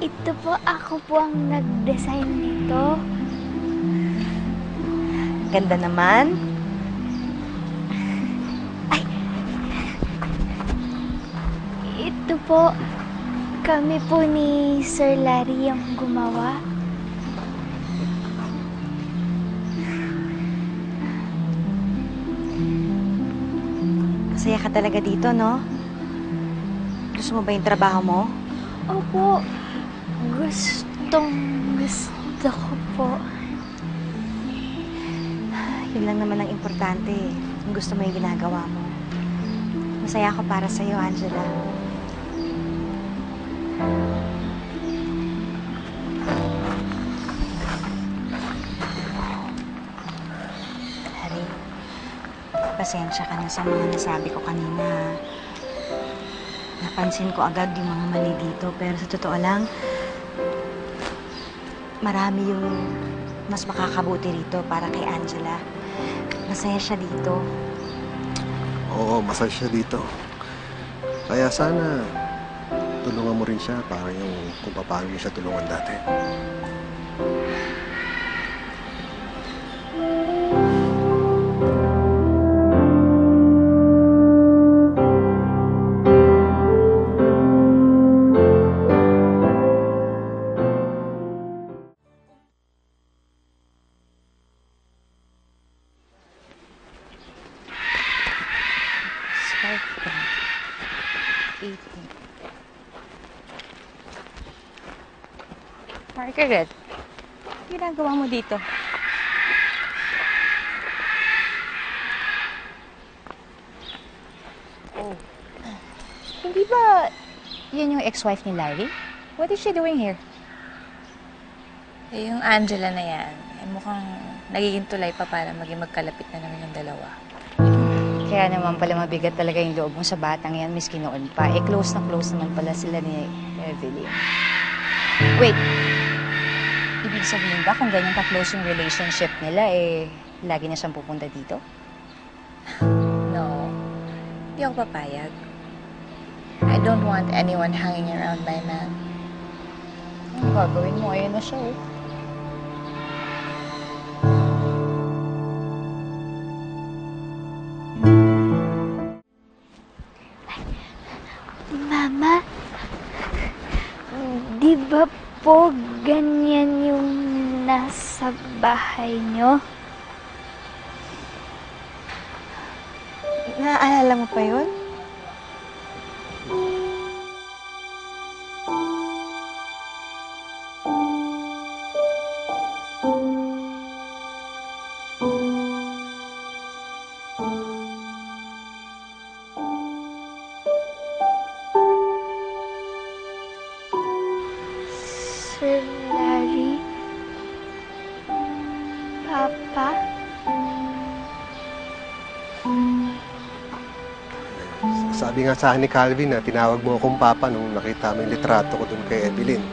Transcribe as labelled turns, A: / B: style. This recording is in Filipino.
A: Ito po, ako po ang nag-design nito.
B: Ganda naman.
A: Ay! Ito po, kami po ni Sir Larry ang gumawa.
B: Masaya ka talaga dito, no? Gusto mo ba yung trabaho mo?
A: Opo, gusto ko po.
B: Yun lang naman ang importante eh. Kung gusto mo yung ginagawa mo. Masaya ako para sa'yo, Angela. Harry, pasensya ka na sa mga nasabi ko kanina. Napansin ko agad yung mga mali dito, pero sa totoo lang, marami yung mas makakabuti rito para kay Angela. Masaya siya dito.
C: Oo, masaya siya dito. Kaya sana tulungan mo rin siya para yung kung paano mo siya tulungan dati.
B: Margaret, ginagawa mo dito?
D: Oh. Hindi ba yan yung ex-wife ni Larry? What is she doing here?
E: Eh, yung Angela na yan, eh, mukhang nagiging tulay pa para maging magkalapit na naman yung dalawa.
D: Kaya naman pala mabigat talaga yung loob mo sa batang yan, miski noon pa. Eh, close na close naman pala sila ni Evelyn. Wait. Ibig sabihin ba kung ganyan ka-close yung relationship nila, eh, lagi na siyang pupunta dito?
E: No, hindi ako papayag. I don't want anyone hanging around my man.
D: Ang gagawin mo, ayun na siya, eh.
A: Mama, di ba po ganyan yung nasa bahay nyo?
B: Naaalala mo pa yun?
A: Sir Larry? Papa?
C: Sabi nga sa akin ni Calvin na tinawag mo akong papa nung nakita mo yung litrato ko dun kay Evelyn.